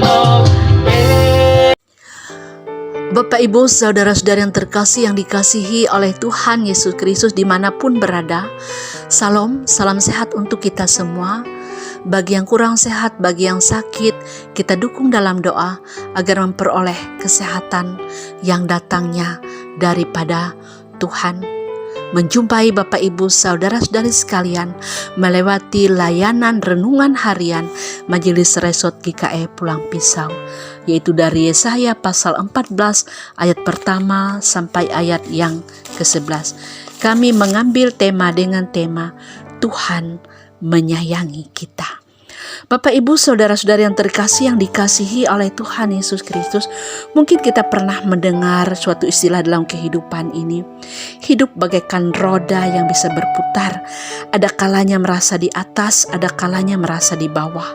love. Bapak, Ibu, saudara-saudara yang terkasih yang dikasihi oleh Tuhan Yesus Kristus dimanapun berada, salam sehat untuk kita semua. Bagi yang kurang sehat, bagi yang sakit, kita dukung dalam doa agar memperoleh kesehatan yang datangnya daripada Tuhan. Menjumpai Bapak, Ibu, saudara-saudari sekalian melewati layanan renungan harian Majelis Resort GKE Pulang Pisau, yaitu dari Yesaya pasal 14 ayat pertama sampai ayat yang ke-11. Kami mengambil tema dengan tema Tuhan menyayangi kita. Bapak, Ibu, saudara-saudari yang terkasih yang dikasihi oleh Tuhan Yesus Kristus, mungkin kita pernah mendengar suatu istilah dalam kehidupan ini. Hidup bagaikan roda yang bisa berputar. Ada kalanya merasa di atas, ada kalanya merasa di bawah.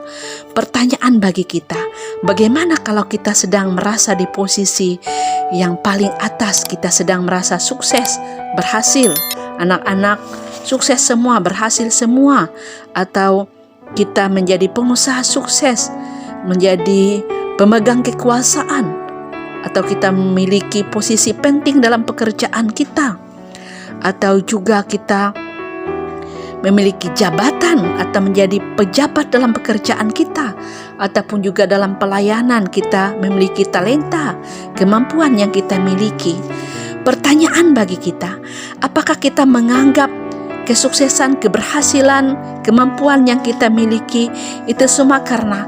Pertanyaan bagi kita, bagaimana kalau kita sedang merasa di posisi yang paling atas, kita sedang merasa sukses, berhasil, anak-anak sukses semua, berhasil semua, atau kita menjadi pengusaha sukses, menjadi pemegang kekuasaan, atau kita memiliki posisi penting dalam pekerjaan kita, atau juga kita memiliki jabatan atau menjadi pejabat dalam pekerjaan kita, ataupun juga dalam pelayanan kita memiliki talenta, kemampuan yang kita miliki. Pertanyaan bagi kita, apakah kita menganggap kesuksesan, keberhasilan, kemampuan yang kita miliki itu semua karena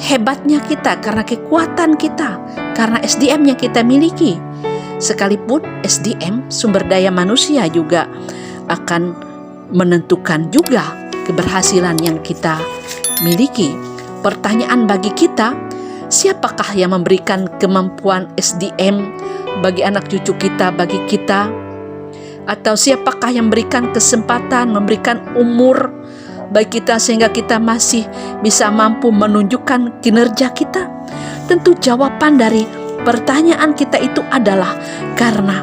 hebatnya kita, karena kekuatan kita, karena SDM yang kita miliki? Sekalipun SDM, sumber daya manusia, juga akan menentukan juga keberhasilan yang kita miliki. Pertanyaan bagi kita, siapakah yang memberikan kemampuan SDM bagi anak cucu kita, bagi kita? Atau siapakah yang memberikan kesempatan, memberikan umur bagi kita sehingga kita masih bisa mampu menunjukkan kinerja kita? Tentu jawaban dari pertanyaan kita itu adalah karena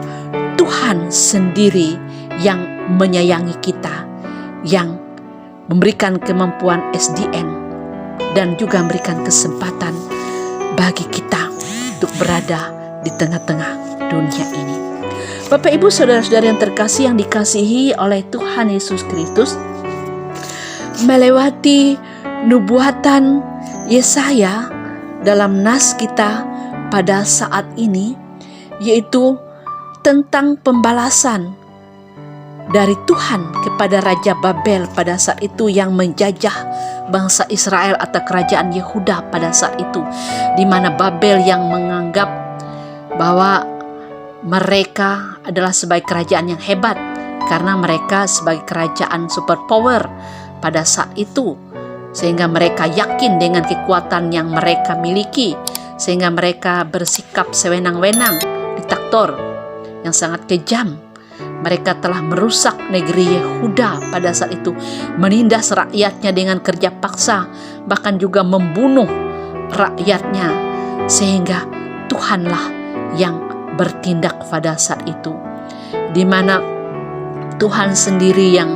Tuhan sendiri yang menyayangi kita, yang memberikan kemampuan SDM dan juga memberikan kesempatan bagi kita untuk berada di tengah-tengah dunia ini. Bapak, Ibu, saudara-saudara yang terkasih yang dikasihi oleh Tuhan Yesus Kristus, melewati nubuatan Yesaya dalam nas kita pada saat ini, yaitu tentang pembalasan dari Tuhan kepada Raja Babel pada saat itu yang menjajah bangsa Israel atau kerajaan Yehuda pada saat itu, di mana Babel yang menganggap bahwa mereka adalah sebagai kerajaan yang hebat karena mereka sebagai kerajaan superpower pada saat itu, sehingga mereka yakin dengan kekuatan yang mereka miliki, sehingga mereka bersikap sewenang-wenang, diktator yang sangat kejam. Mereka telah merusak negeri Yehuda pada saat itu, menindas rakyatnya dengan kerja paksa, bahkan juga membunuh rakyatnya, sehingga Tuhanlah yang bertindak pada saat itu, di mana Tuhan sendiri yang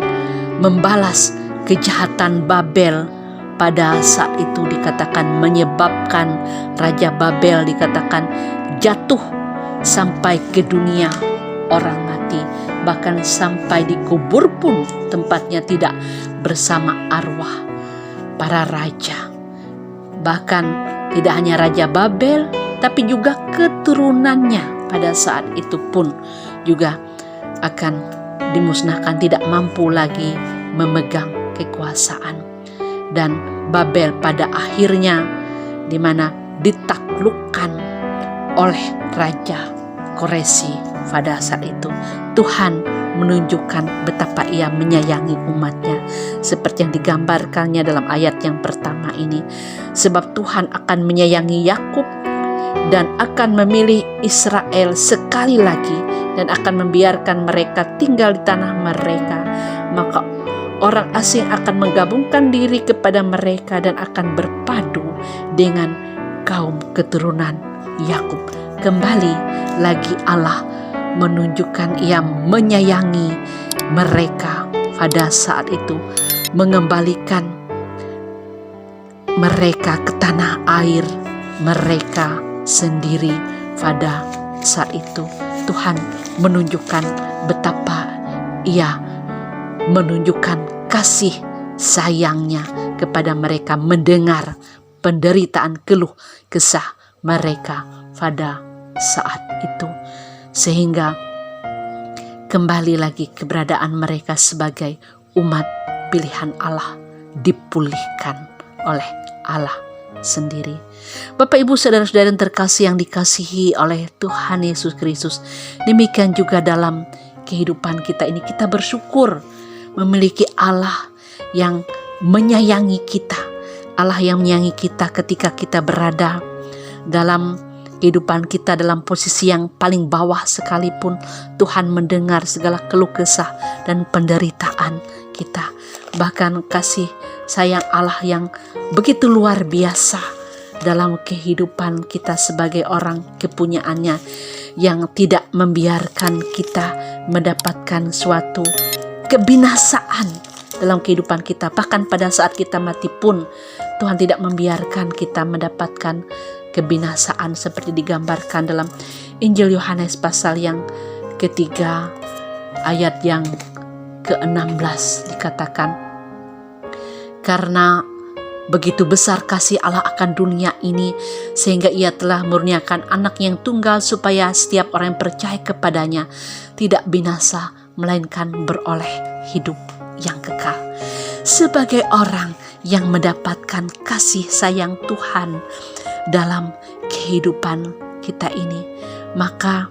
membalas kejahatan Babel pada saat itu, dikatakan menyebabkan Raja Babel dikatakan jatuh sampai ke dunia orang mati, bahkan sampai dikubur pun tempatnya tidak bersama arwah para raja. Bahkan tidak hanya Raja Babel, tapi juga keturunannya pada saat itu pun juga akan dimusnahkan, tidak mampu lagi memegang kekuasaan. Dan Babel pada akhirnya di mana ditaklukkan oleh Raja Koresi pada saat itu. Tuhan menunjukkan betapa Ia menyayangi umatnya, seperti yang digambarkannya dalam ayat yang pertama ini. Sebab Tuhan akan menyayangi Yakub dan akan memilih Israel sekali lagi, dan akan membiarkan mereka tinggal di tanah mereka. Maka orang asing akan menggabungkan diri kepada mereka dan akan berpadu dengan kaum keturunan Yakub. Kembali lagi Allah menunjukkan Ia menyayangi mereka pada saat itu, mengembalikan mereka ke tanah air mereka sendiri. Pada saat itu Tuhan menunjukkan betapa Ia menunjukkan kasih sayangnya kepada mereka, mendengar penderitaan keluh kesah mereka pada saat itu, sehingga kembali lagi keberadaan mereka sebagai umat pilihan Allah dipulihkan oleh Allah sendiri. Bapak Ibu saudara-saudara yang terkasih yang dikasihi oleh Tuhan Yesus Kristus, demikian juga dalam kehidupan kita ini kita bersyukur memiliki Allah yang menyayangi kita, Allah yang menyayangi kita ketika kita berada dalam kehidupan kita dalam posisi yang paling bawah sekalipun. Tuhan mendengar segala keluh kesah dan penderitaan kita. Bahkan kasih sayang Allah yang begitu luar biasa dalam kehidupan kita sebagai orang kepunyaannya, yang tidak membiarkan kita mendapatkan suatu kebinasaan dalam kehidupan kita. Bahkan pada saat kita mati pun Tuhan tidak membiarkan kita mendapatkan kebinasaan seperti digambarkan dalam Injil Yohanes pasal yang ketiga ayat yang ke-16 dikatakan, karena begitu besar kasih Allah akan dunia ini sehingga Ia telah mengurniakan anak yang tunggal supaya setiap orang yang percaya kepadanya tidak binasa melainkan beroleh hidup yang kekal. Sebagai orang yang mendapatkan kasih sayang Tuhan dalam kehidupan kita ini, maka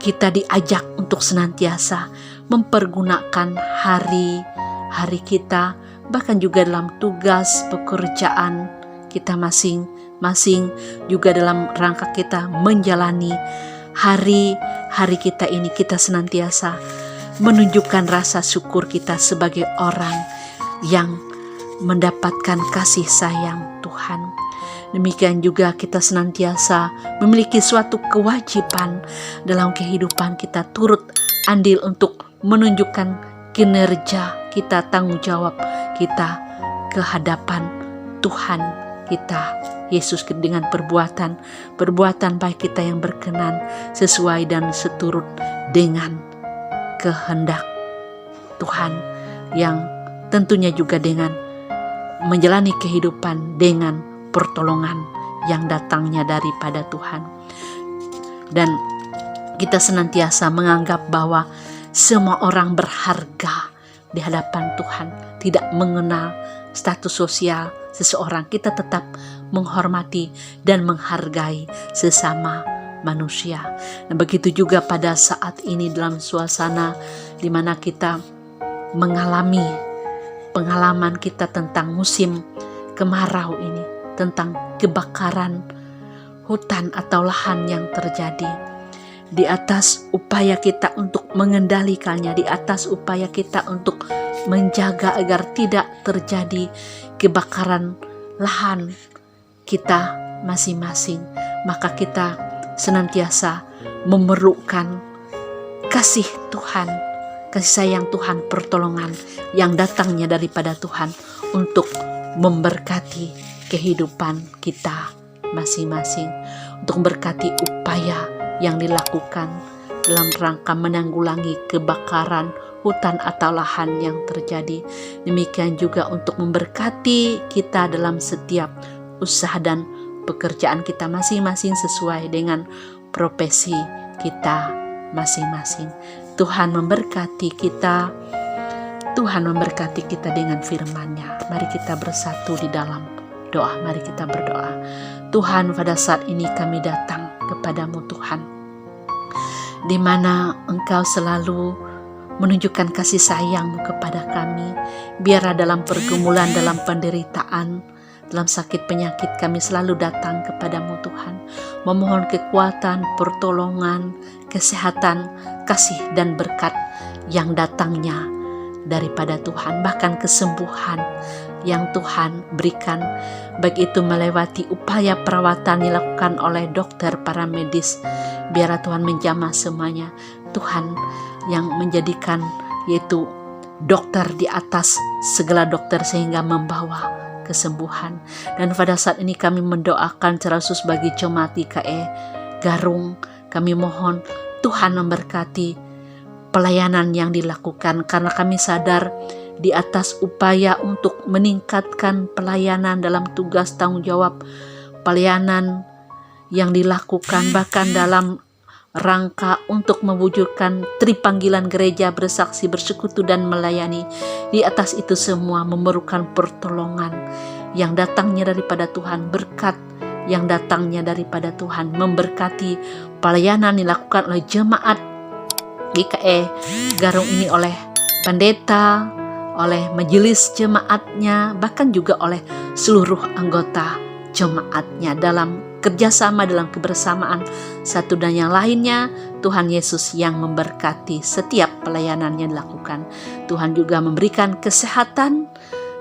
kita diajak untuk senantiasa mempergunakan hari-hari kita, bahkan juga dalam tugas pekerjaan kita masing-masing, juga dalam rangka kita menjalani hari-hari kita ini, kita senantiasa menunjukkan rasa syukur kita sebagai orang yang mendapatkan kasih sayang Tuhan. Demikian juga kita senantiasa memiliki suatu kewajiban dalam kehidupan kita, turut andil untuk menunjukkan kinerja kita, tanggung jawab kita ke hadapan Tuhan kita Yesus dengan perbuatan baik kita yang berkenan sesuai dan seturut dengan kehendak Tuhan, yang tentunya juga dengan menjalani kehidupan dengan pertolongan yang datangnya daripada Tuhan. Dan kita senantiasa menganggap bahwa semua orang berharga di hadapan Tuhan, tidak mengenal status sosial seseorang. Kita tetap menghormati dan menghargai sesama manusia. Nah, begitu juga pada saat ini dalam suasana di mana kita mengalami pengalaman kita tentang musim kemarau ini, tentang kebakaran hutan atau lahan yang terjadi. Di atas upaya kita untuk mengendalikannya, di atas upaya kita untuk menjaga agar tidak terjadi kebakaran lahan kita masing-masing, maka kita senantiasa memerlukan kasih Tuhan, kasih sayang Tuhan, pertolongan yang datangnya daripada Tuhan untuk memberkati kehidupan kita masing-masing, untuk memberkati upaya yang dilakukan dalam rangka menanggulangi kebakaran hutan atau lahan yang terjadi. Demikian juga untuk memberkati kita dalam setiap usaha dan pekerjaan kita masing-masing sesuai dengan profesi kita masing-masing. Tuhan memberkati kita. Tuhan memberkati kita dengan firman-Nya. Mari kita bersatu di dalam doa. Mari kita berdoa. Tuhan, pada saat ini kami datang kepadamu Tuhan, di mana Engkau selalu menunjukkan kasih sayang-Mu kepada kami. Biarlah dalam pergumulan, dalam penderitaan, dalam sakit penyakit, kami selalu datang kepadamu Tuhan, memohon kekuatan, pertolongan, kesehatan, kasih dan berkat yang datangnya daripada Tuhan, bahkan kesembuhan yang Tuhan berikan, baik itu melewati upaya perawatan dilakukan oleh dokter, para medis. Biarlah Tuhan menjamah semuanya, Tuhan yang menjadikan yaitu dokter di atas segala dokter, sehingga membawa kesembuhan. Dan pada saat ini kami mendoakan secara khusus bagi jemaat IKE Garung. Kami mohon Tuhan memberkati pelayanan yang dilakukan, karena kami sadar di atas upaya untuk meningkatkan pelayanan dalam tugas tanggung jawab pelayanan yang dilakukan, bahkan dalam rangka untuk mewujudkan tripanggilan gereja bersaksi, bersekutu, dan melayani. Di atas itu semua memerlukan pertolongan yang datangnya daripada Tuhan, berkat yang datangnya daripada Tuhan, memberkati pelayanan dilakukan oleh jemaat GKE Garung ini, oleh pendeta, oleh majelis jemaatnya, bahkan juga oleh seluruh anggota jemaatnya dalam kerjasama, dalam kebersamaan satu dan yang lainnya. Tuhan Yesus yang memberkati setiap pelayanan yang dilakukan. Tuhan juga memberikan kesehatan,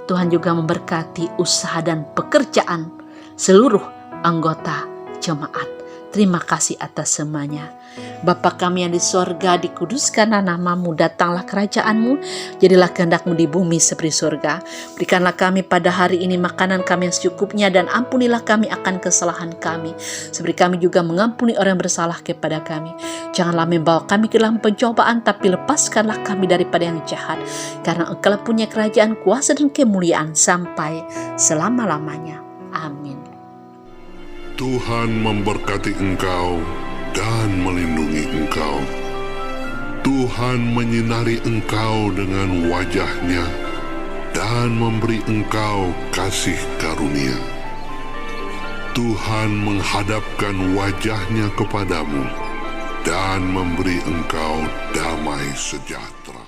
Tuhan juga memberkati usaha dan pekerjaan seluruh anggota jemaat. Terima kasih atas semuanya. Bapa kami yang di sorga, dikuduskanlah namamu, datanglah kerajaanmu, jadilah kehendak-mu di bumi seperti surga. Berikanlah kami pada hari ini makanan kami yang secukupnya, dan ampunilah kami akan kesalahan kami, seperti kami juga mengampuni orang yang bersalah kepada kami. Janganlah membawa kami ke dalam pencobaan, tapi lepaskanlah kami daripada yang jahat, karena Engkau punya kerajaan, kuasa, dan kemuliaan sampai selama-lamanya. Amin. Tuhan memberkati engkau dan melindungi engkau. Tuhan menyinari engkau dengan wajah-Nya dan memberi engkau kasih karunia. Tuhan menghadapkan wajah-Nya kepadamu dan memberi engkau damai sejahtera.